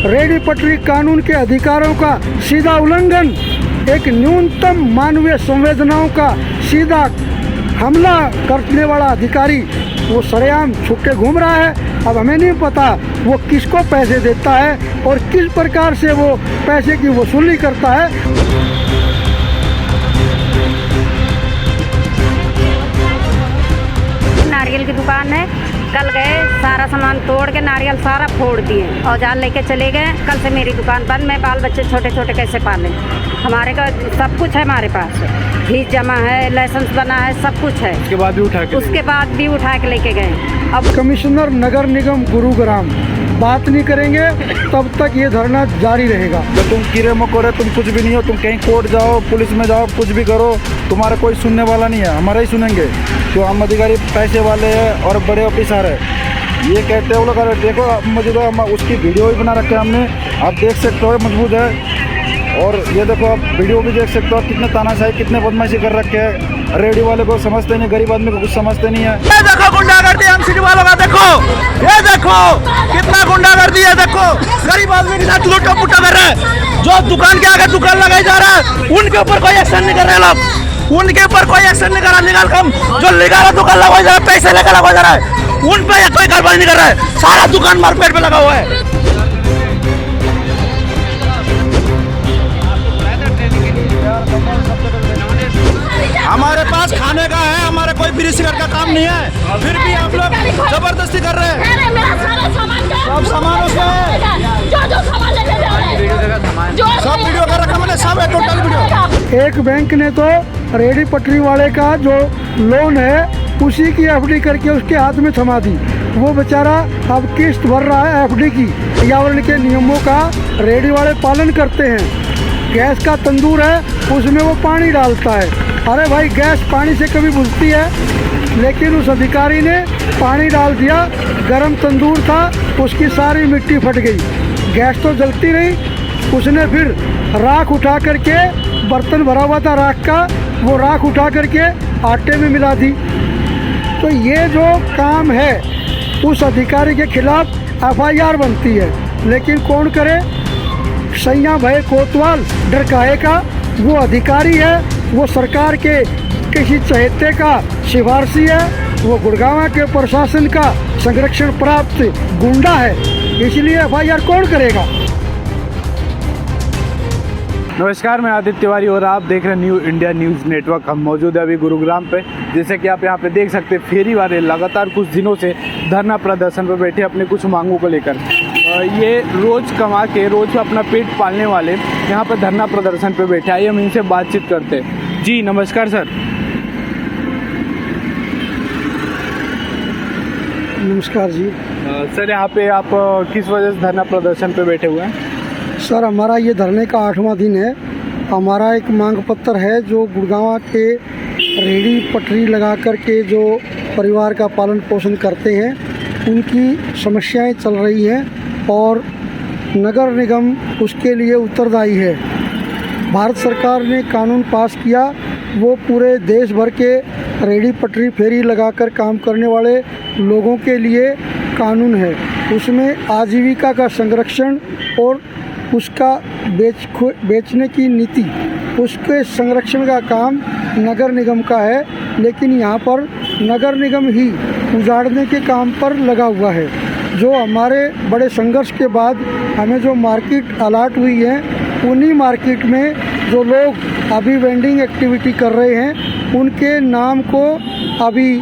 रेहड़ी पटरी कानून के अधिकारों का सीधा उल्लंघन, एक न्यूनतम मानवीय संवेदनाओं का सीधा हमला करने वाला अधिकारी वो सरेआम छुपके घूम रहा है। अब हमें नहीं पता वो किसको पैसे देता है और किस प्रकार से वो पैसे की वसूली करता है। नारियल की दुकान है, कल गए सारा सामान तोड़ के नारियल सारा फोड़ दिए, औजार लेके चले गए। कल से मेरी दुकान बंद। मैं बाल बच्चे छोटे छोटे कैसे पालें? हमारे का सब कुछ है, हमारे पास फीस जमा है, लाइसेंस बना है, सब कुछ है। उसके बाद भी उठा के लेके गए। अब कमिश्नर नगर निगम गुरुग्राम बात नहीं करेंगे तब तक ये धरना जारी रहेगा। तो तुम कीड़े मकोड़े, तुम कुछ भी नहीं हो, तुम कहीं कोर्ट जाओ, पुलिस में जाओ, कुछ भी करो, तुम्हारा कोई सुनने वाला नहीं है, हमारा ही सुनेंगे। जो हम अधिकारी पैसे वाले हैं और बड़े ऑफिसर है, ये कहते हैं वो लोग। देखो मुझे तो हम उसकी वीडियो भी बना रखे हमने, आप देख सकते हो मजबूत है। और ये देखो आप वीडियो भी देख सकते हो, कितने तानाशाही, कितने बदमाशी कर रखे हैं। रेडी वाले को समझते नहीं, गरीब आदमी को कुछ समझते नहीं है। ये देखो गुंडागर्दी एमसीडी वालों का, देखो ये देखो कितना गुंडागर्दी है। देखो गरीब आदमी के साथ लूटा पुटा कर रहे हैं। जो दुकान के आगे दुकान लगाई जा रहा है उनके ऊपर कोई एक्शन नहीं कर रहे लोग, उनके ऊपर कोई एक्शन नहीं कर रहा। लीगल काम जो लीगल दुकान लगाया जा रहा है, पैसे लेकर लगाया जा रहा है, उन पर कोई कार्रवाई नहीं कर रहा है। सारा दुकान मार्केट पे लगा हुआ है। हमारे पास खाने का है, हमारे कोई फ्री सिगरेट का काम नहीं है, फिर भी आप लोग जबरदस्ती कर रहे हैं। सब सामान उसमें है, सब वीडियो कर रखा मैंने, सब है टोटल वीडियो। एक बैंक ने तो रेहड़ी पटरी वाले का जो लोन है उसी की एफडी करके उसके हाथ में थमा दी। वो बेचारा अब किस्त भर रहा है एफडी की। पर्यावरण के नियमों का रेहड़ी वाले पालन करते हैं। गैस का तंदूर है, उसमें वो पानी डालता है। अरे भाई, गैस पानी से कभी बुझती है? लेकिन उस अधिकारी ने पानी डाल दिया, गरम तंदूर था, उसकी सारी मिट्टी फट गई। गैस तो जलती नहीं। उसने फिर राख उठा करके, बर्तन भरा हुआ था राख का, वो राख उठा करके आटे में मिला दी। तो ये जो काम है उस अधिकारी के खिलाफ एफआईआर बनती है, लेकिन कौन करे? सैया भाई कोतवाल डर काहे का? वो अधिकारी है, वो सरकार के किसी चहेते का सिफारशी है, वो गुड़गांव के प्रशासन का संरक्षण प्राप्त गुंडा है, इसलिए एफआईआर कौन करेगा? नमस्कार, मैं आदित्य तिवारी और आप देख रहे हैं न्यू इंडिया न्यूज़ नेटवर्क। हम मौजूद है अभी गुरुग्राम पे। जैसे कि आप यहाँ पे देख सकते हैं, फेरी वाले लगातार कुछ दिनों से धरना प्रदर्शन पर बैठे अपने कुछ मांगों को लेकर। ये रोज़ कमा के रोज़ अपना पेट पालने वाले यहाँ पर धरना प्रदर्शन पे बैठे। आइए हम इनसे बातचीत करते हैं। जी नमस्कार सर। नमस्कार जी। सर, यहाँ पे आप किस वजह से धरना प्रदर्शन पे बैठे हुए हैं? सर, हमारा ये धरने का 8वां दिन है। हमारा एक मांग पत्र है जो गुड़गांव के रेहड़ी पटरी लगा कर के जो परिवार का पालन पोषण करते हैं उनकी समस्याएं चल रही हैं और नगर निगम उसके लिए उत्तरदायी है। भारत सरकार ने कानून पास किया, वो पूरे देश भर के रेहड़ी पटरी फेरी लगाकर काम करने वाले लोगों के लिए कानून है। उसमें आजीविका का संरक्षण और उसका बेचने की नीति, उसके संरक्षण का काम नगर निगम का है, लेकिन यहाँ पर नगर निगम ही उजाड़ने के काम पर लगा हुआ है। जो हमारे बड़े संघर्ष के बाद हमें जो मार्केट अलाट हुई है, उन्हीं मार्केट में जो लोग अभी वेंडिंग एक्टिविटी कर रहे हैं उनके नाम को अभी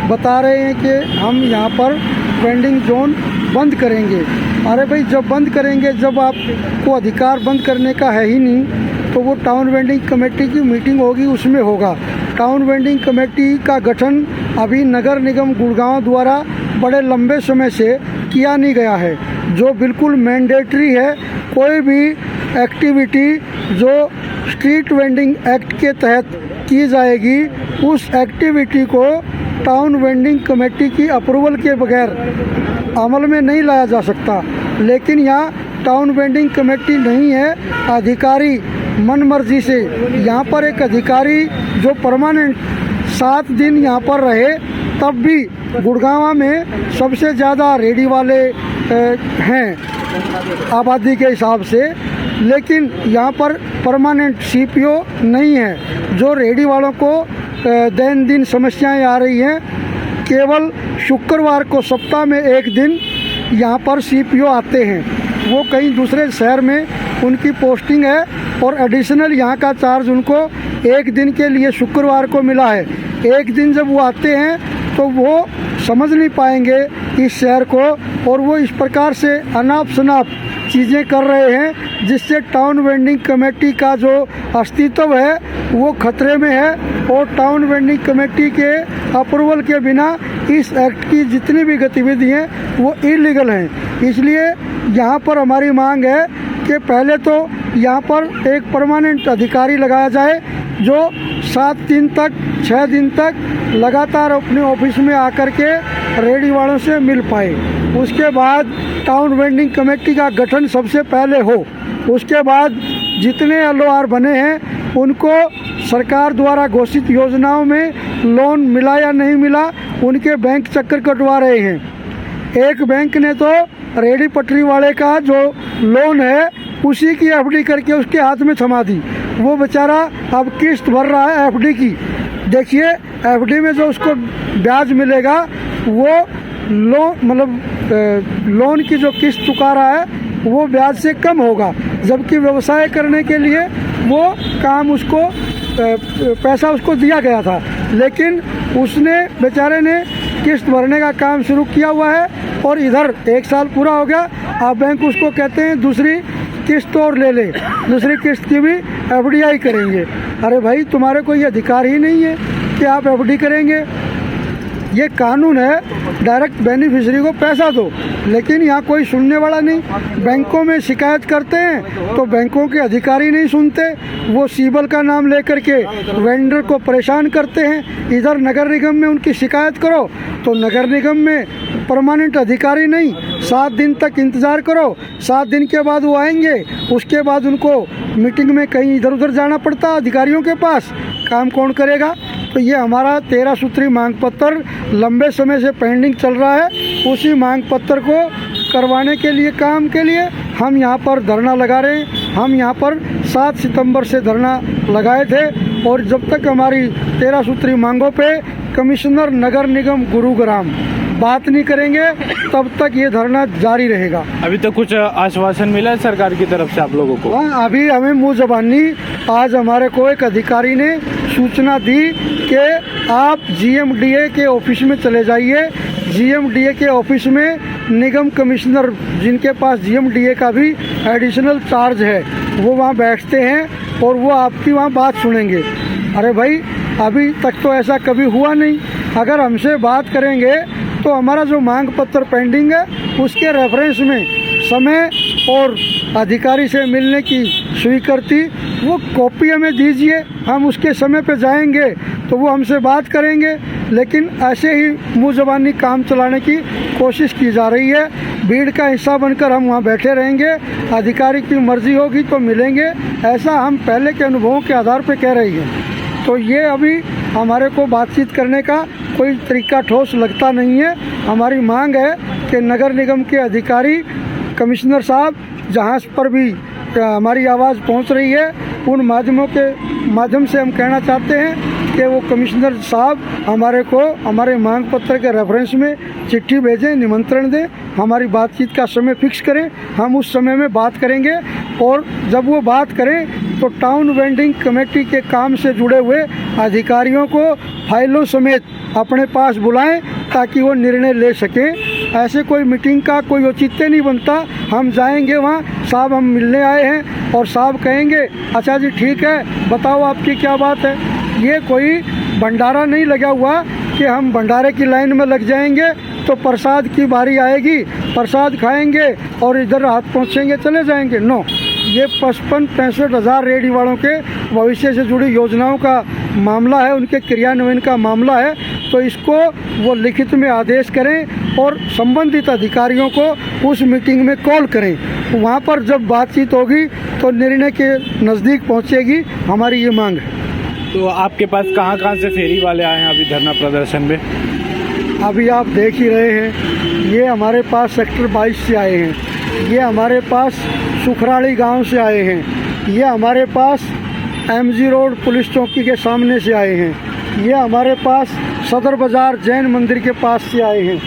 बता रहे हैं कि हम यहाँ पर वेंडिंग जोन बंद करेंगे। अरे भाई, जब बंद करेंगे, जब आपको अधिकार बंद करने का है ही नहीं, तो वो टाउन वेंडिंग कमेटी की मीटिंग होगी, उसमें होगा। टाउन वेंडिंग कमेटी का गठन अभी नगर निगम गुड़गांव द्वारा बड़े लंबे समय से किया नहीं गया है, जो बिल्कुल मैंडेटरी है। कोई भी एक्टिविटी जो स्ट्रीट वेंडिंग एक्ट के तहत की जाएगी, उस एक्टिविटी को टाउन वेंडिंग कमेटी की अप्रूवल के बगैर अमल में नहीं लाया जा सकता। लेकिन यहाँ टाउन वेंडिंग कमेटी नहीं है, अधिकारी मन मर्जी से। यहाँ पर एक अधिकारी जो परमानेंट 7 दिन यहाँ पर रहे, तब भी गुड़गांव में सबसे ज़्यादा रेडी वाले हैं आबादी के हिसाब से, लेकिन यहाँ पर परमानेंट सीपीओ नहीं है। जो रेडी वालों को दैनंदिन समस्याएं आ रही हैं, केवल शुक्रवार को सप्ताह में 1 दिन यहाँ पर सीपीओ आते हैं। वो कहीं दूसरे शहर में उनकी पोस्टिंग है और एडिशनल यहाँ का चार्ज उनको 1 दिन के लिए शुक्रवार को मिला है। 1 दिन जब वो आते हैं तो वो समझ नहीं पाएंगे इस शहर को, और वो इस प्रकार से अनाप शनाप चीज़ें कर रहे हैं जिससे टाउन वेंडिंग कमेटी का जो अस्तित्व है वो खतरे में है। और टाउन वेंडिंग कमेटी के अप्रूवल के बिना इस एक्ट की जितनी भी गतिविधि हैं वो इलीगल हैं। इसलिए यहाँ पर हमारी मांग है कि पहले तो यहाँ पर एक परमानेंट अधिकारी लगाया जाए जो 7 दिन तक 6 दिन तक लगातार अपने ऑफिस में आकर के रेडी वालों से मिल पाए। उसके बाद टाउन वेंडिंग कमेटी का गठन सबसे पहले हो। उसके बाद जितने LOR बने हैं उनको सरकार द्वारा घोषित योजनाओं में लोन मिला या नहीं मिला, उनके बैंक चक्कर कटवा रहे हैं। एक बैंक ने तो रेडी पटरी वाले का जो लोन है उसी की FD करके उसके हाथ में थमा दी। वो बेचारा अब किस्त भर रहा है FD की। देखिए FD में जो उसको ब्याज मिलेगा वो लोन की जो किस्त चुका रहा है वो ब्याज से कम होगा, जबकि व्यवसाय करने के लिए वो काम उसको पैसा उसको दिया गया था, लेकिन उसने बेचारे ने किस्त भरने का काम शुरू किया हुआ है और इधर 1 साल पूरा हो गया। अब बैंक उसको कहते हैं दूसरी किस्त और ले ले, दूसरी किस्त की भी FDI करेंगे। अरे भाई, तुम्हारे कोई अधिकार ही नहीं है कि आप FD करेंगे। ये कानून है डायरेक्ट बेनिफिशियरी को पैसा दो, लेकिन यहाँ कोई सुनने वाला नहीं। बैंकों में शिकायत करते हैं तो बैंकों के अधिकारी नहीं सुनते, वो सिबल का नाम लेकर के वेंडर को परेशान करते हैं। इधर नगर निगम में उनकी शिकायत करो तो नगर निगम में परमानेंट अधिकारी नहीं, 7 दिन तक इंतज़ार करो, 7 दिन के बाद वो आएंगे, उसके बाद उनको मीटिंग में कहीं इधर उधर जाना पड़ता अधिकारियों के पास। काम कौन करेगा? तो ये हमारा 13 सूत्री मांग पत्र लंबे समय से पेंडिंग चल रहा है। उसी मांग पत्र को करवाने के लिए काम के लिए हम यहाँ पर धरना लगा रहे हैं। हम यहाँ पर 7 सितंबर से धरना लगाए थे और जब तक हमारी 13 सूत्री मांगों पे कमिश्नर नगर निगम गुरुग्राम बात नहीं करेंगे तब तक ये धरना जारी रहेगा। अभी तक कुछ आश्वासन मिला है सरकार की तरफ से आप लोगों को? हाँ, अभी हमें मुँह ज़बानी आज हमारे को एक अधिकारी ने सूचना दी कि आप GMDA के ऑफिस में चले जाइए। GMDA के ऑफिस में निगम कमिश्नर, जिनके पास GMDA का भी एडिशनल चार्ज है, वो वहाँ बैठते हैं और वो आपकी वहाँ बात सुनेंगे। अरे भाई, अभी तक तो ऐसा कभी हुआ नहीं। अगर हमसे बात करेंगे तो हमारा जो मांग पत्र पेंडिंग है उसके रेफरेंस में समय और अधिकारी से मिलने की स्वीकृति वो कॉपी हमें दीजिए, हम उसके समय पे जाएंगे तो वो हमसे बात करेंगे। लेकिन ऐसे ही मुँह ज़बानी काम चलाने की कोशिश की जा रही है। भीड़ का हिस्सा बनकर हम वहाँ बैठे रहेंगे, अधिकारी की मर्जी होगी तो मिलेंगे, ऐसा हम पहले के अनुभवों के आधार पर कह रही हैं। तो ये अभी हमारे को बातचीत करने का कोई तरीका ठोस लगता नहीं है। हमारी मांग है कि नगर निगम के अधिकारी, कमिश्नर साहब, जहाँ पर भी हमारी आवाज़ पहुँच रही है उन माध्यमों के माध्यम से हम कहना चाहते हैं कि वो कमिश्नर साहब हमारे को हमारे मांग पत्र के रेफरेंस में चिट्ठी भेजें, निमंत्रण दें, हमारी बातचीत का समय फिक्स करें, हम उस समय में बात करेंगे। और जब वो बात करें तो टाउन वेंडिंग कमेटी के काम से जुड़े हुए अधिकारियों को फाइलों समेत अपने पास बुलाएं ताकि वो निर्णय ले सकें। ऐसे कोई मीटिंग का कोई औचित्य नहीं बनता। हम जाएंगे वहाँ, साहब हम मिलने आए हैं, और साहब कहेंगे अच्छा जी ठीक है, बताओ आपकी क्या बात है। ये कोई भंडारा नहीं लगा हुआ कि हम भंडारे की लाइन में लग जाएंगे तो प्रसाद की बारी आएगी, प्रसाद खाएंगे और इधर हाथ पहुँचेंगे चले जाएंगे। नो, ये 55-65 हज़ार रेडी वालों के भविष्य से जुड़ी योजनाओं का मामला है, उनके क्रियान्वयन का मामला है। तो इसको वो लिखित में आदेश करें और संबंधित अधिकारियों को उस मीटिंग में कॉल करें। वहाँ पर जब बातचीत होगी तो निर्णय के नज़दीक पहुँचेगी। हमारी ये मांग है। तो आपके पास कहाँ कहाँ से फेरी वाले आए हैं अभी धरना प्रदर्शन में? अभी आप देख ही रहे हैं, ये हमारे पास सेक्टर 22 से आए हैं, ये हमारे पास सुखराड़ी गांव से आए हैं, ये हमारे पास MG रोड पुलिस चौकी के सामने से आए हैं, ये हमारे पास सदर बाज़ार जैन मंदिर के पास से आए हैं,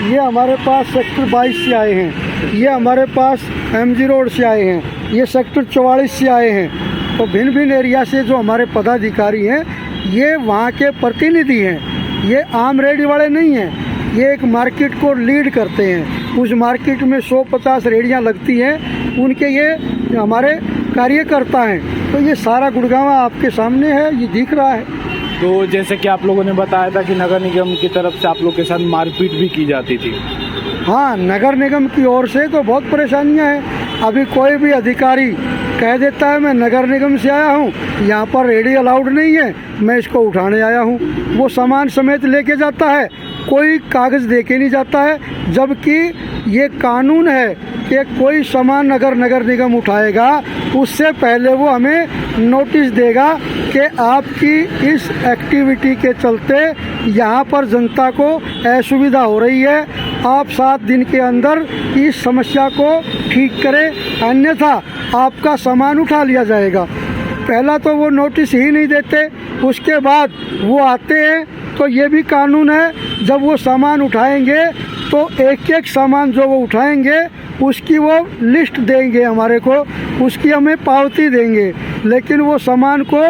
ये हमारे पास सेक्टर 22 से आए हैं, ये हमारे पास MG रोड से आए हैं, ये सेक्टर 44 से आए हैं। तो भिन्न भिन्न एरिया से जो हमारे पदाधिकारी हैं ये वहाँ के प्रतिनिधि हैं, ये आम रेडी वाले नहीं हैं, ये एक मार्केट को लीड करते हैं। उस मार्केट में 150 रेडियाँ लगती हैं, उनके ये हमारे कार्यकर्ता हैं। तो ये सारा गुड़गांव आपके सामने है, ये दिख रहा है। तो जैसे कि आप लोगों ने बताया था कि नगर निगम की तरफ से आप लोग के साथ मारपीट भी की जाती थी। हाँ, नगर निगम की ओर से तो बहुत परेशानियां हैं। अभी कोई भी अधिकारी कह देता है मैं नगर निगम से आया हूँ, यहाँ पर रेडी अलाउड नहीं है, मैं इसको उठाने आया हूँ, वो सामान समेत लेके जाता है, कोई कागज़ दे के नहीं जाता है। जबकि ये कानून है कि कोई सामान अगर नगर निगम उठाएगा उससे पहले वो हमें नोटिस देगा कि आपकी इस एक्टिविटी के चलते यहाँ पर जनता को असुविधा हो रही है, आप 7 दिन के अंदर इस समस्या को ठीक करें, अन्यथा आपका सामान उठा लिया जाएगा। पहला तो वो नोटिस ही नहीं देते, उसके बाद वो आते हैं तो ये भी कानून है, जब वो सामान उठाएंगे तो एक एक सामान जो वो उठाएंगे उसकी वो लिस्ट देंगे हमारे को, उसकी हमें पावती देंगे। लेकिन वो सामान को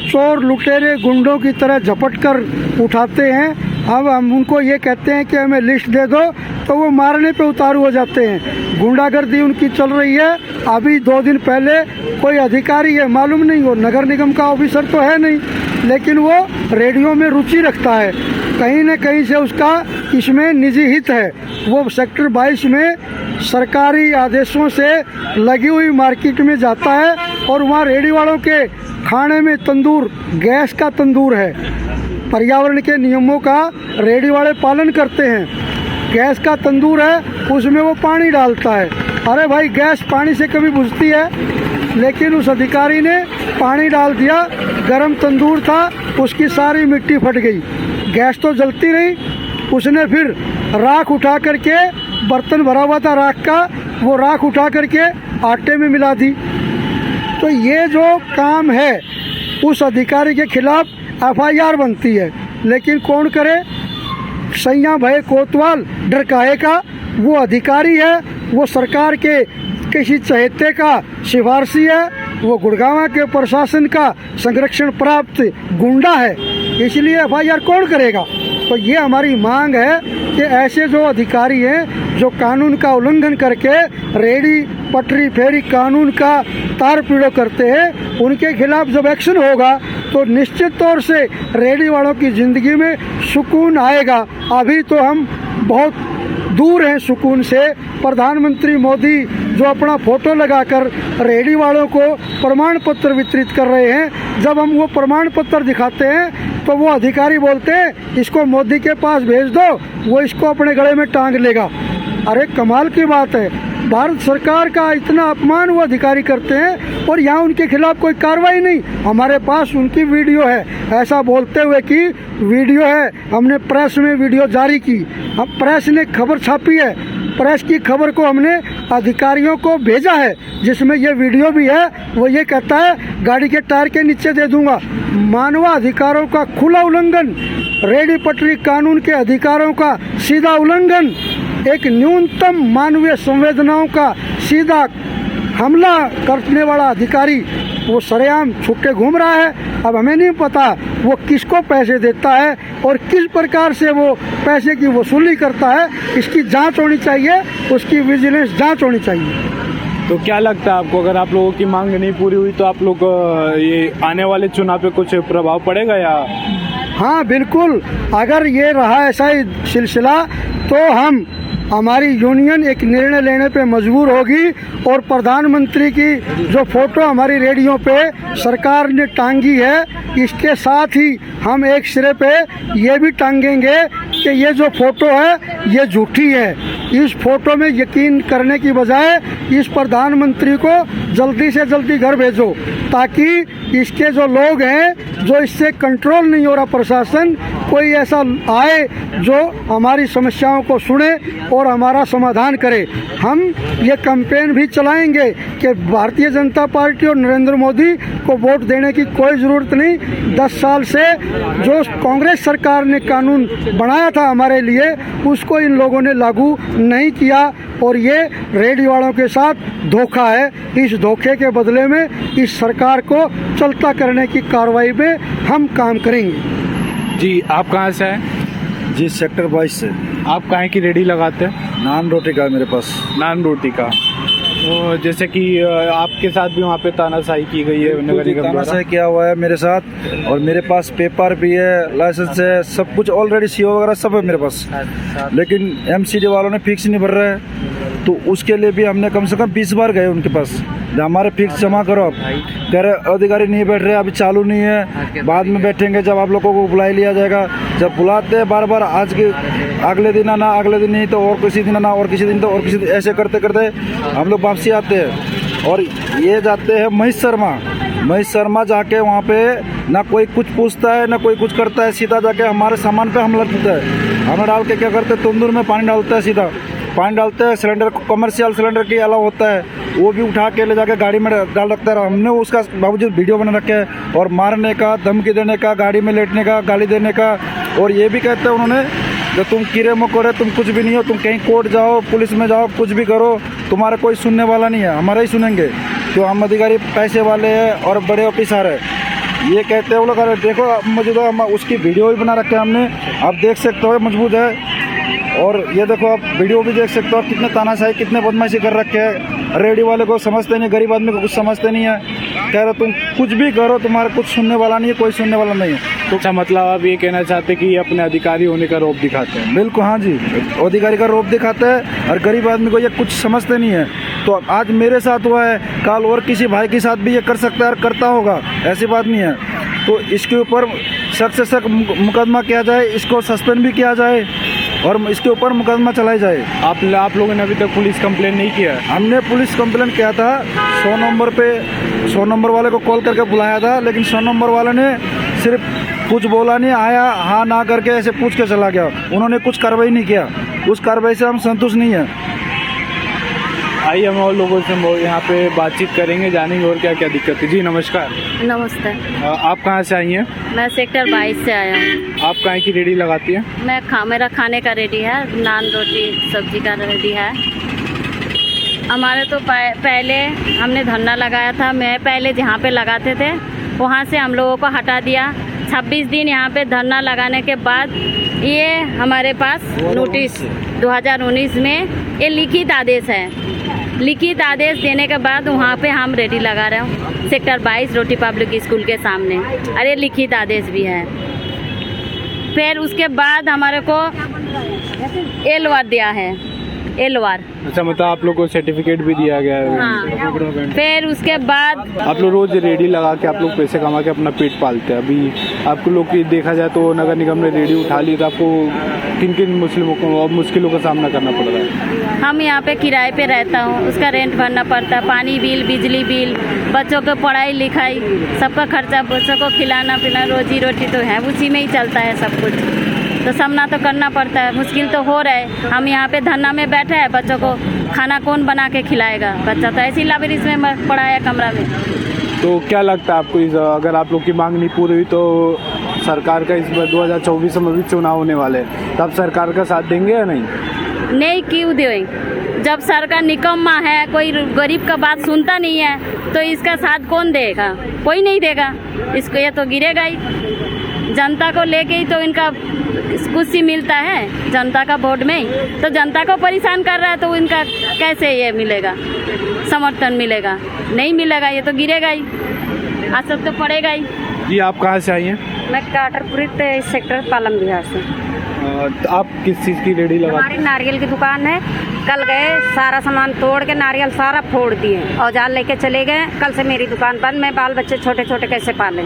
चोर लुटेरे गुंडों की तरह झपट कर उठाते हैं। अब हम उनको ये कहते हैं कि हमें लिस्ट दे दो, तो वो मारने पे उतारू हो जाते हैं। गुंडागर्दी उनकी चल रही है। अभी 2 दिन पहले कोई अधिकारी है, मालूम नहीं वो नगर निगम का ऑफिसर तो है नहीं, लेकिन वो रेडियो में रुचि रखता है, कहीं न कहीं से उसका इसमें निजी हित है। वो सेक्टर 22 में सरकारी आदेशों से लगी हुई मार्केट में जाता है और वहाँ रेडी वालों के खाने में तंदूर, गैस का तंदूर है। पर्यावरण के नियमों का रेडी वाले पालन करते हैं। गैस का तंदूर है, उसमें वो पानी डालता है। अरे भाई, गैस पानी से कभी बुझती है? लेकिन उस अधिकारी ने पानी डाल दिया, गरम तंदूर था, उसकी सारी मिट्टी फट गई, गैस तो जलती रही। उसने फिर राख उठा करके, बर्तन भरा हुआ था राख का, वो राख उठा करके आटे में मिला दी। तो ये जो काम है उस अधिकारी के खिलाफ FIR बनती है, लेकिन कौन करे? सैया भय कोतवाल डर काहे का? वो अधिकारी है, वो सरकार के किसी चहेते का सिफारशी है, वो गुड़गांव के प्रशासन का संरक्षण प्राप्त गुंडा है, इसलिए FIR कौन करेगा? तो ये हमारी मांग है कि ऐसे जो अधिकारी हैं जो कानून का उल्लंघन करके रेडी पटरी फेरी कानून का तार पीड़ो करते हैं, उनके खिलाफ जब एक्शन होगा तो निश्चित तौर से रेडी वालों की जिंदगी में सुकून आएगा। अभी तो हम बहुत दूर हैं सुकून से। प्रधानमंत्री मोदी जो अपना फोटो लगाकर रेडी वालों को प्रमाण पत्र वितरित कर रहे हैं, जब हम वो प्रमाण पत्र दिखाते हैं तो वो अधिकारी बोलते हैं इसको मोदी के पास भेज दो, वो इसको अपने गले में टांग लेगा। अरे कमाल की बात है, भारत सरकार का इतना अपमान वो अधिकारी करते हैं और यहाँ उनके खिलाफ कोई कार्रवाई नहीं। हमारे पास उनकी वीडियो है, ऐसा बोलते हुए कि वीडियो है, हमने प्रेस में वीडियो जारी की, हम प्रेस ने खबर छापी है, प्रेस की खबर को हमने अधिकारियों को भेजा है जिसमें ये वीडियो भी है। वो ये कहता है गाड़ी के टायर के नीचे दे दूंगा। मानवाधिकारों का खुला उल्लंघन, रेडी पटरी कानून के अधिकारों का सीधा उल्लंघन, एक न्यूनतम मानवीय संवेदनाओं का सीधा हमला करने वाला अधिकारी वो सरेआम छुट्टे घूम रहा है। अब हमें नहीं पता वो किसको पैसे देता है और किस प्रकार से वो पैसे की वसूली करता है, इसकी जांच होनी चाहिए, उसकी विजिलेंस जांच होनी चाहिए। तो क्या लगता है आपको, अगर आप लोगों की मांग नहीं पूरी हुई तो आप लोग ये आने वाले चुनाव पे कुछ प्रभाव पड़ेगा या? हाँ बिल्कुल, अगर ये रहा ऐसा ही सिलसिला तो हमारी यूनियन एक निर्णय लेने पे मजबूर होगी और प्रधानमंत्री की जो फोटो हमारी रेडियो पे सरकार ने टांगी है, इसके साथ ही हम एक सिरे पे ये भी टांगेंगे कि ये जो फोटो है ये झूठी है। इस फोटो में यकीन करने की बजाय इस प्रधानमंत्री को जल्दी से जल्दी घर भेजो, ताकि इसके जो लोग हैं, जो इससे कंट्रोल नहीं हो रहा प्रशासन, कोई ऐसा आए जो हमारी समस्याओं को सुने और हमारा समाधान करे। हम ये कैंपेन भी चलाएंगे कि भारतीय जनता पार्टी और नरेंद्र मोदी को वोट देने की कोई ज़रूरत नहीं। 10 साल से जो कांग्रेस सरकार ने कानून बनाया था हमारे लिए, उसको इन लोगों ने लागू नहीं किया और ये रेडी वालों के साथ धोखा है। इस धोखे के बदले में इस सरकार को चलता करने की कार्रवाई में हम काम करेंगे। जी, आप कहाँ से हैं? जी, सेक्टर 22 से। आप काहे की रेडी लगाते हैं? नान रोटी का मेरे पास। नान रोटी का। तो जैसे कि आपके साथ भी वहाँ पे तानाशाही की गई है नगर निगम द्वारा। तानाशाही किया हुआ है मेरे साथ, और मेरे पास पेपर भी है, लाइसेंस है, सब कुछ ऑलरेडी सीओ वगैरह सब है मेरे पास। लेकिन एमसीडी वालों ने फिक्स नहीं भर रहे हैं, तो उसके लिए भी हमने कम से कम 20 बार गए उनके पास, हमारे फिक्स जमा करो। आप कह रहे अधिकारी नहीं बैठ रहे, अभी चालू नहीं है, बाद में बैठेंगे जब आप लोगों को बुला लिया जाएगा। जब बुलाते हैं बार बार, आज के अगले दिन आना, अगले दिन नहीं तो और किसी दिन आना, और किसी दिन तो और किसी दिन, ऐसे करते करते हम लोग वापसी आते हैं। और ये जाते हैं महेश शर्मा जाके वहाँ पे ना कोई कुछ पूछता है ना कोई कुछ करता है, सीधा जाके हमारे सामान पे हमला करता है। हमें डाल के क्या करते हैं, तंदूर में पानी डालता है, सीधा पानी डालते हैं। सिलेंडर कमर्शियल सिलेंडर की अलावा होता है, वो भी उठा के ले जाके गाड़ी में डाल रखता है। हमने उसका बावजूद वीडियो बना रखे है, और मारने का, धमकी देने का, गाड़ी में लेटने का, गाली देने का। और ये भी कहते हैं उन्होंने कि तुम कीड़े मकोड़े, तुम कुछ भी नहीं हो, तुम कहीं कोर्ट जाओ, पुलिस में जाओ, कुछ भी करो, तुम्हारा कोई सुनने वाला नहीं है, हमारा ही सुनेंगे, क्यों हम अधिकारी पैसे वाले हैं और बड़े ऑफिसर है। ये कहते हैं वो लोग। देखो मौजूदा हम उसकी वीडियो भी बना रखे हैं हमने, आप देख सकते हो, मजबूत है। और ये देखो, आप वीडियो भी देख सकते हो, कितने तानाशाही, कितने बदमाशी कर रखे हैं। रेडी वाले को समझते नहीं, गरीब आदमी को कुछ समझते नहीं है। कह रहे तुम कुछ भी करो, तुम्हारा कुछ सुनने वाला नहीं है, कोई सुनने वाला नहीं है। तो अच्छा, मतलब आप ये कहना चाहते हैं कि ये अपने अधिकारी होने का रौब दिखाते हैं? बिल्कुल, हाँ जी, अधिकारी का रौब दिखाते हैं, और गरीब आदमी को ये कुछ समझते नहीं है। तो आज मेरे साथ हुआ है, कल और किसी भाई के साथ भी ये कर सकता है और करता होगा, ऐसी बात नहीं है। तो इसके ऊपर सख्त से सख्त मुकदमा किया जाए, इसको सस्पेंड भी किया जाए, और इसके ऊपर मुकदमा चलाई जाए। आप लोगों ने अभी तक पुलिस कंप्लेन नहीं किया है? हमने पुलिस कंप्लेन किया था 100 नंबर पे, 100 नंबर वाले को कॉल करके बुलाया था, लेकिन 100 नंबर वाले ने सिर्फ कुछ बोला नहीं, आया हाँ ना करके ऐसे पूछ के चला गया। उन्होंने कुछ कार्रवाई नहीं किया, उस कार्रवाई से हम संतुष्ट नहीं है। आइए हम और लोगों से यहाँ पे बातचीत करेंगे, जानेंगे और क्या क्या दिक्कत है। जी नमस्कार। नमस्ते। आप कहाँ से आई हैं? मैं सेक्टर 22 से आया हूँ। आप काहे की रेडी लगाती हैं? मेरा खाने का रेडी है, नान रोटी सब्जी का रेडी है। हमारे तो पहले हमने धरना लगाया था, मैं पहले जहाँ पे लगाते थे वहाँ से हम लोगों को हटा दिया। 26 दिन यहाँ पे धरना लगाने के बाद ये हमारे पास नोटिस 2019 में ये लिखित आदेश है। लिखित आदेश देने के बाद वहाँ पे हम रेडी लगा रहे हूँ सेक्टर 22 रोटी पब्लिक स्कूल के सामने। अरे लिखित आदेश भी है। फिर उसके बाद हमारे को एलवार दिया है, एलवार। अच्छा, मतलब आप लोग को सर्टिफिकेट भी दिया गया है? हाँ। फिर उसके बाद आप लोग रोज रेडी लगा के आप लोग पैसे कमा के अपना पेट पालते हैं। अभी आपको लोग की देखा जाए तो नगर निगम ने रेडी उठा ली, तो आपको किन किन मुश्किलों का सामना करना पड़ रहा है? हम यहाँ पे किराए पे रहता हूँ, उसका रेंट भरना पड़ता है, पानी बिल, बिजली बिल, बच्चों को पढ़ाई लिखाई, सबका खर्चा, बच्चों को खिलाना पिलाना, रोजी रोटी तो है, उसी में ही चलता है सब कुछ। तो सामना तो करना पड़ता है, मुश्किल तो हो रहा है। हम यहाँ पे धरना में बैठे हैं, बच्चों को खाना कौन बना के खिलाएगा? बच्चा तो ऐसी लाइब्रेरी में पड़ा है कमरा में। तो क्या लगता है आपको, अगर आप लोग की मांग नहीं पूरी हुई तो सरकार का इस बार 2024 में भी चुनाव होने वाले हैं, तब सरकार का साथ देंगे या नहीं? नहीं, क्यों दें? जब सरकार निकम्मा है, कोई गरीब का बात सुनता नहीं है, तो इसका साथ कौन देगा? कोई नहीं देगा इसको, ये तो गिरेगा ही। जनता को लेके ही तो इनका कुछ ही मिलता है, जनता का वोट में ही। तो जनता को परेशान कर रहा है, तो इनका कैसे ये मिलेगा, समर्थन मिलेगा? नहीं मिलेगा, ये तो गिरेगा ही, असर तो पड़ेगा ही। जी, आप कहाँ से आई हैं? मैं काटरपुरी सेक्टर पालम बिहार से। तो आप किस चीज़ की रेडी लगा? हमारी नारियल की दुकान है। कल गए, सारा सामान तोड़ के नारियल सारा फोड़ दिए, औजार लेके चले गए। कल से मेरी दुकान बंद। मैं बाल बच्चे छोटे छोटे कैसे पालें?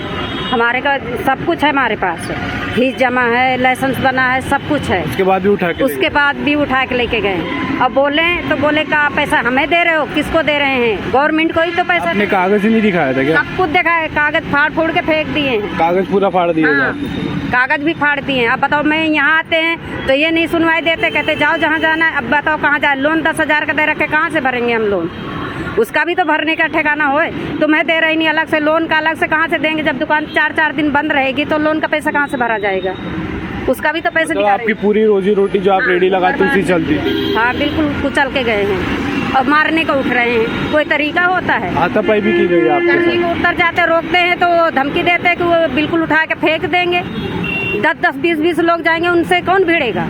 हमारे का सब कुछ है हमारे पास, फीस जमा है, लाइसेंस बना है, सब कुछ है। उसके बाद भी उठा के लेके गए। अब बोले तो बोले का पैसा हमें दे रहे हो, किसको दे रहे हैं? गवर्नमेंट को ही तो पैसा आपने कागज ही नहीं दिखाया था क्या? सब कुछ देखा है, कागज फाड़ फोड़ के फेंक दिए हैं। कागज पूरा फाड़ दिया हाँ, कागज भी फाड़ दिए हैं। अब बताओ, मैं यहाँ आते हैं तो ये नहीं सुनवाई देते, कहते जाओ जहाँ जाना है। अब बताओ कहाँ जाए? लोन 10,000 का दे रखे, कहाँ से भरेंगे हम लोन? उसका भी तो भरने का ठिकाना होए। तुम्हें दे रही नहीं अलग से, लोन का अलग से कहाँ से देंगे? जब दुकान 4-4 दिन बंद रहेगी तो लोन का पैसा कहाँ से भरा जाएगा? उसका भी तो पैसे तो आपकी पूरी रोजी रोटी जो आप रेडी लगाते उसी चलती? हाँ बिल्कुल, कुचल के गए हैं और मारने को उठ रहे हैं। कोई तरीका होता है? हाथापाई भी की गई आपके गर्मी साथ? में उतर जाते, रोकते हैं तो वो धमकी देते हैं कि वो बिल्कुल उठा के फेंक देंगे। 10-10, 20-20 लोग जाएंगे, उनसे कौन भिड़ेगा?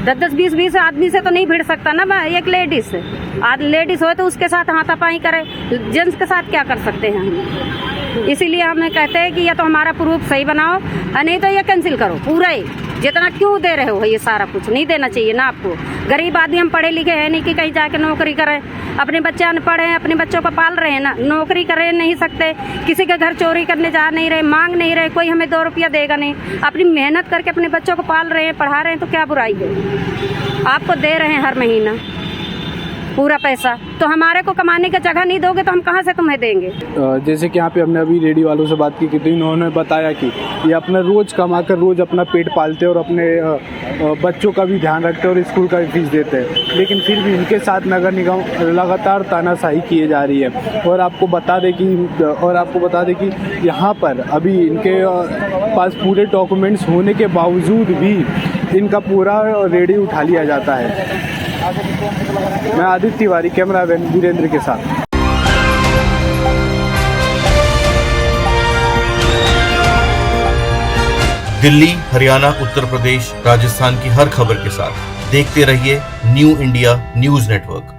10-10, 20-20 आदमी से तो नहीं भिड़ सकता ना भाई, एक लेडीज से। आज लेडीज हो तो उसके साथ हाथापाई करे, जेंट्स के साथ क्या कर सकते हैं हम? इसीलिए हमें कहते हैं कि या तो हमारा प्रूफ सही बनाओ, नहीं तो ये कैंसिल करो पूरा ही। जितना क्यों दे रहे हो ये सारा कुछ नहीं देना चाहिए ना आपको। गरीब आदमी, हम पढ़े लिखे हैं नहीं कि कहीं जाके नौकरी करें। अपने बच्चे अनपढ़ हैं, अपने बच्चों को पाल रहे हैं ना, नौकरी कर नहीं सकते, किसी के घर चोरी करने जा नहीं रहे, मांग नहीं रहे, कोई हमें 2 रुपया देगा नहीं। अपनी मेहनत करके अपने बच्चों को पाल रहे हैं, पढ़ा रहे हैं, तो क्या बुराई है? आपको दे रहे हैं हर महीना पूरा पैसा, तो हमारे को कमाने की जगह नहीं दोगे तो हम कहाँ से तुम्हें देंगे? जैसे कि यहाँ पे हमने अभी रेडी वालों से बात की तो इन्होंने बताया कि ये अपना रोज कमाकर रोज अपना पेट पालते हैं और अपने बच्चों का भी ध्यान रखते हैं और स्कूल का भी फीस देते हैं, लेकिन फिर भी इनके साथ नगर निगम लगातार तानाशाही किए जा रही है। और आपको बता दें कि यहाँ पर अभी इनके पास पूरे डॉक्यूमेंट्स होने के बावजूद भी इनका पूरा रेडी उठा लिया जाता है। मैं आदित्य तिवारी, कैमरामैन वीरेंद्र के साथ। दिल्ली, हरियाणा, उत्तर प्रदेश, राजस्थान की हर खबर के साथ देखते रहिए न्यू इंडिया न्यूज नेटवर्क।